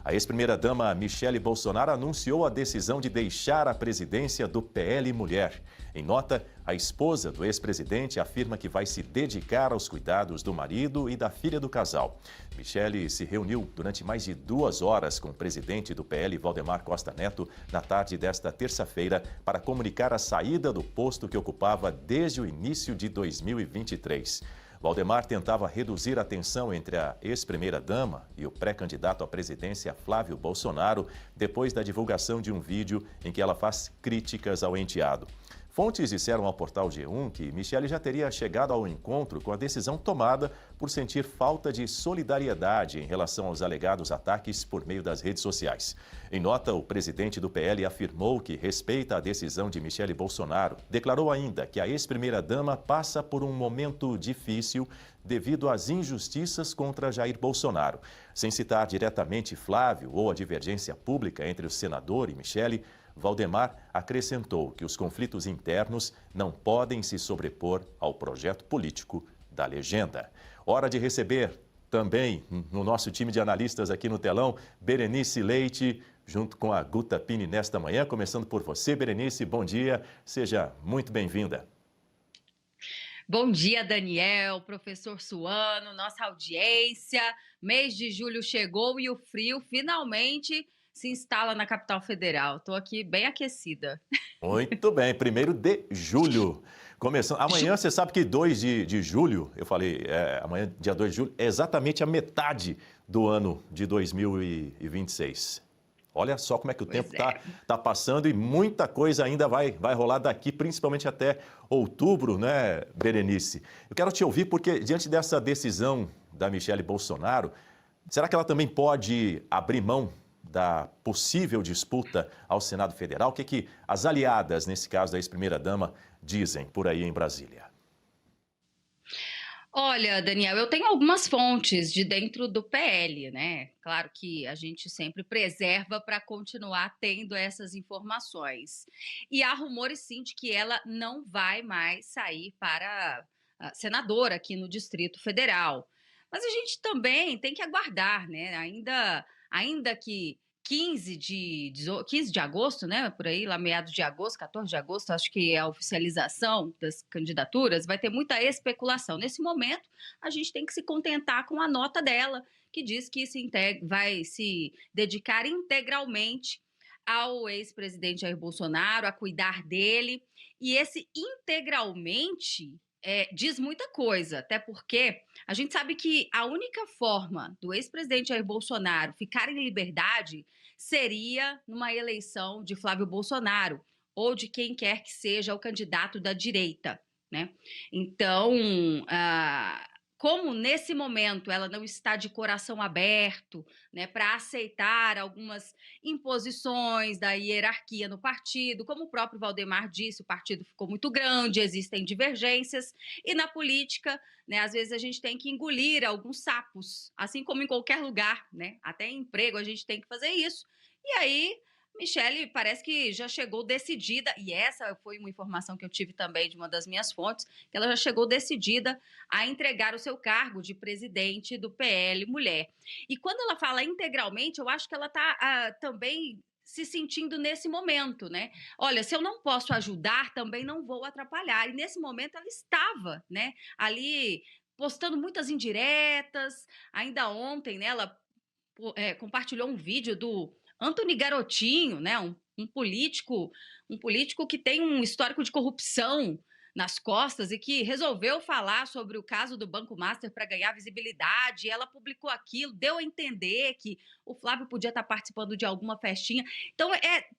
A ex-primeira-dama Michele Bolsonaro anunciou a decisão de deixar a presidência do PL Mulher. Em nota, a esposa do ex-presidente afirma que vai se dedicar aos cuidados do marido e da filha do casal. Michele se reuniu durante mais de 2 horas com o presidente do PL, Valdemar Costa Neto, na tarde desta terça-feira, para comunicar a saída do posto que ocupava desde o início de 2023. Valdemar tentava reduzir a tensão entre a ex-primeira-dama e o pré-candidato à presidência Flávio Bolsonaro, depois da divulgação de um vídeo em que ela faz críticas ao enteado. Fontes disseram ao portal G1 que Michele já teria chegado ao encontro com a decisão tomada por sentir falta de solidariedade em relação aos alegados ataques por meio das redes sociais. Em nota, o presidente do PL afirmou que respeita a decisão de Michele Bolsonaro. Declarou ainda que a ex-primeira-dama passa por um momento difícil devido às injustiças contra Jair Bolsonaro. Sem citar diretamente Flávio ou a divergência pública entre o senador e Michele, Valdemar acrescentou que os conflitos internos não podem se sobrepor ao projeto político da legenda. Hora de receber também no nosso time de analistas aqui no telão, Berenice Leite, junto com a Guta Pini nesta manhã. Começando por você, Berenice, bom dia, seja muito bem-vinda. Bom dia, Daniel, professor Suano, nossa audiência. Mês de julho chegou e o frio finalmente se instala na capital federal. Estou aqui bem aquecida. Muito bem, 1º de julho. Começando. Amanhã, você sabe que 2 de julho, eu falei, amanhã, dia 2 de julho, é exatamente a metade do ano de 2026. Olha só como é que o tempo tá passando e muita coisa ainda vai rolar daqui, principalmente até outubro, né, Berenice? Eu quero te ouvir porque, diante dessa decisão da Michele Bolsonaro, será que ela também pode abrir mão da possível disputa ao Senado Federal? O que as aliadas, nesse caso da ex-primeira-dama, dizem por aí em Brasília? Olha, Daniel, eu tenho algumas fontes de dentro do PL, né? Claro que a gente sempre preserva para continuar tendo essas informações. E há rumores, sim, de que ela não vai mais sair para senadora aqui no Distrito Federal. Mas a gente também tem que aguardar, né? Ainda que 15 de agosto, né? Por aí, lá meados de agosto, 14 de agosto, acho que é a oficialização das candidaturas, vai ter muita especulação. Nesse momento, a gente tem que se contentar com a nota dela, que diz que vai se dedicar integralmente ao ex-presidente Jair Bolsonaro, a cuidar dele. E esse integralmente diz muita coisa, até porque a gente sabe que a única forma do ex-presidente Jair Bolsonaro ficar em liberdade seria numa eleição de Flávio Bolsonaro ou de quem quer que seja o candidato da direita, né? Então, como nesse momento ela não está de coração aberto, né, para aceitar algumas imposições da hierarquia no partido, como o próprio Valdemar disse, o partido ficou muito grande, existem divergências, e na política, né, às vezes a gente tem que engolir alguns sapos, assim como em qualquer lugar, né, até em emprego a gente tem que fazer isso. E aí Michele parece que já chegou decidida, e essa foi uma informação que eu tive também de uma das minhas fontes, que ela já chegou decidida a entregar o seu cargo de presidente do PL Mulher. E quando ela fala integralmente, eu acho que ela está também se sentindo nesse momento, né? Olha, se eu não posso ajudar, também não vou atrapalhar. E nesse momento ela estava, né, ali postando muitas indiretas. Ainda ontem, né, ela compartilhou um vídeo do Antony Garotinho, né, um político que tem um histórico de corrupção nas costas e que resolveu falar sobre o caso do Banco Master para ganhar visibilidade. Ela publicou aquilo, deu a entender que o Flávio podia estar participando de alguma festinha. Então,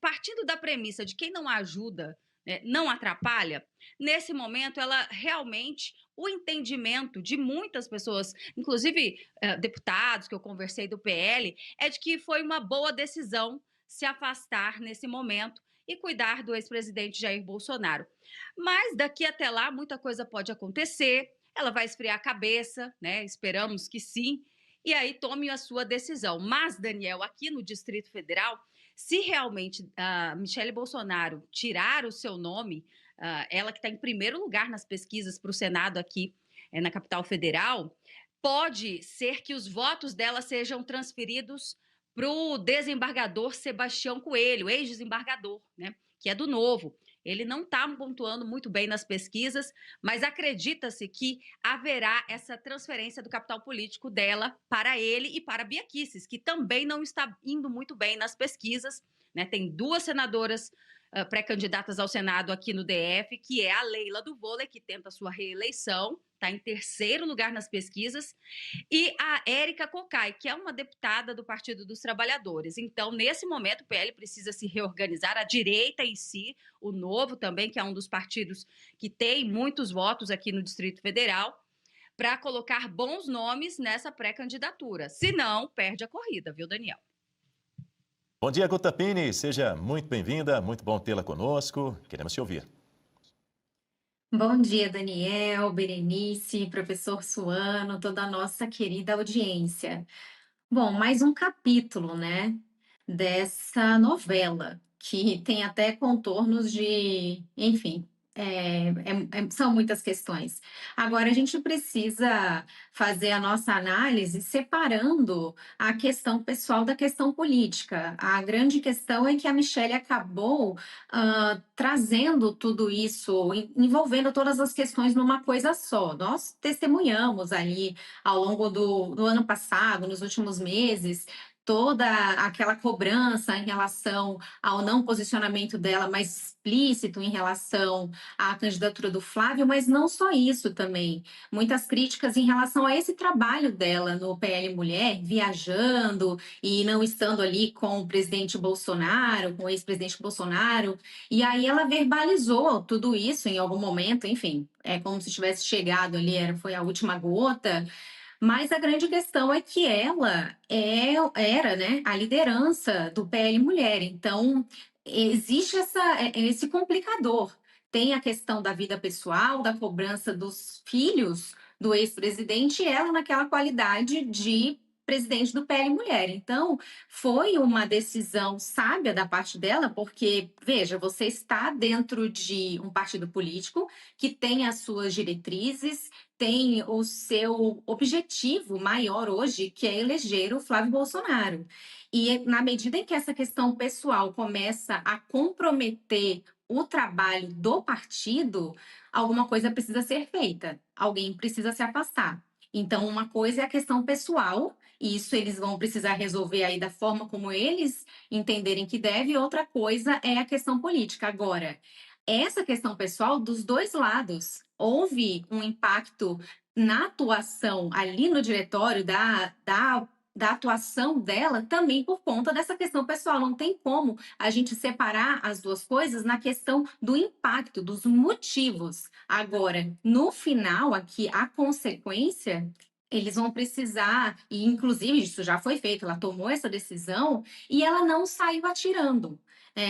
partindo da premissa de quem não ajuda, né, não atrapalha, nesse momento ela realmente, o entendimento de muitas pessoas, inclusive deputados que eu conversei do PL, é de que foi uma boa decisão se afastar nesse momento e cuidar do ex-presidente Jair Bolsonaro. Mas daqui até lá muita coisa pode acontecer, ela vai esfriar a cabeça, né? Esperamos que sim, e aí tome a sua decisão. Mas, Daniel, aqui no Distrito Federal, se realmente a Michele Bolsonaro tirar o seu nome, ela que está em primeiro lugar nas pesquisas para o Senado aqui na capital federal, pode ser que os votos dela sejam transferidos para o desembargador Sebastião Coelho, ex-desembargador, né, que é do Novo. Ele não está pontuando muito bem nas pesquisas, mas acredita-se que haverá essa transferência do capital político dela para ele e para Bia Kicis, que também não está indo muito bem nas pesquisas, né? Tem duas senadoras pré-candidatas ao Senado aqui no DF, que é a Leila do Vôlei, que tenta sua reeleição, está em terceiro lugar nas pesquisas, e a Érica Cocai, que é uma deputada do Partido dos Trabalhadores. Então, nesse momento, o PL precisa se reorganizar, a direita em si, o Novo também, que é um dos partidos que tem muitos votos aqui no Distrito Federal, para colocar bons nomes nessa pré-candidatura. Se não, perde a corrida, viu, Daniel? Bom dia, Guta Pini. Seja muito bem-vinda. Muito bom tê-la conosco. Queremos te ouvir. Bom dia, Daniel, Berenice, professor Suano, toda a nossa querida audiência. Bom, mais um capítulo, né, dessa novela, que tem até contornos de, enfim, são muitas questões. Agora, a gente precisa fazer a nossa análise separando a questão pessoal da questão política. A grande questão é que a Michelle acabou trazendo tudo isso, envolvendo todas as questões numa coisa só. Nós testemunhamos ali ao longo do ano passado, nos últimos meses, toda aquela cobrança em relação ao não posicionamento dela mais explícito em relação à candidatura do Flávio, mas não só isso também. Muitas críticas em relação a esse trabalho dela no PL Mulher, viajando e não estando ali com o presidente Bolsonaro, com o ex-presidente Bolsonaro. E aí ela verbalizou tudo isso em algum momento, enfim, é como se tivesse chegado ali, foi a última gota. Mas a grande questão é que ela era, né, a liderança do PL Mulher. Então, existe esse complicador. Tem a questão da vida pessoal, da cobrança dos filhos do ex-presidente, e ela naquela qualidade de presidente do PL Mulher. Então, foi uma decisão sábia da parte dela, porque, veja, você está dentro de um partido político que tem as suas diretrizes, tem o seu objetivo maior hoje, que é eleger o Flávio Bolsonaro. E na medida em que essa questão pessoal começa a comprometer o trabalho do partido, alguma coisa precisa ser feita, alguém precisa se afastar. Então, uma coisa é a questão pessoal, e isso eles vão precisar resolver aí da forma como eles entenderem que deve, e outra coisa é a questão política. Agora, essa questão pessoal dos dois lados. Houve um impacto na atuação ali no diretório da atuação dela também por conta dessa questão pessoal. Não tem como a gente separar as duas coisas na questão do impacto, dos motivos. Agora, no final, aqui, a consequência, eles vão precisar, e inclusive isso já foi feito, ela tomou essa decisão e ela não saiu atirando.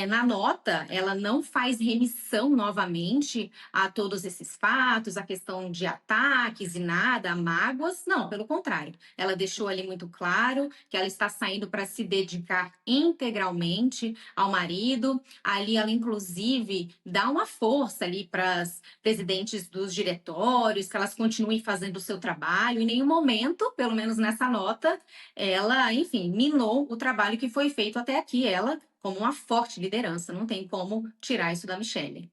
Na nota, ela não faz remissão novamente a todos esses fatos, a questão de ataques e nada, mágoas. Não, pelo contrário. Ela deixou ali muito claro que ela está saindo para se dedicar integralmente ao marido. Ali ela, inclusive, dá uma força ali para as presidentes dos diretórios, que elas continuem fazendo o seu trabalho. Em nenhum momento, pelo menos nessa nota, ela, enfim, minou o trabalho que foi feito até aqui. Ela como uma forte liderança, não tem como tirar isso da Michelle.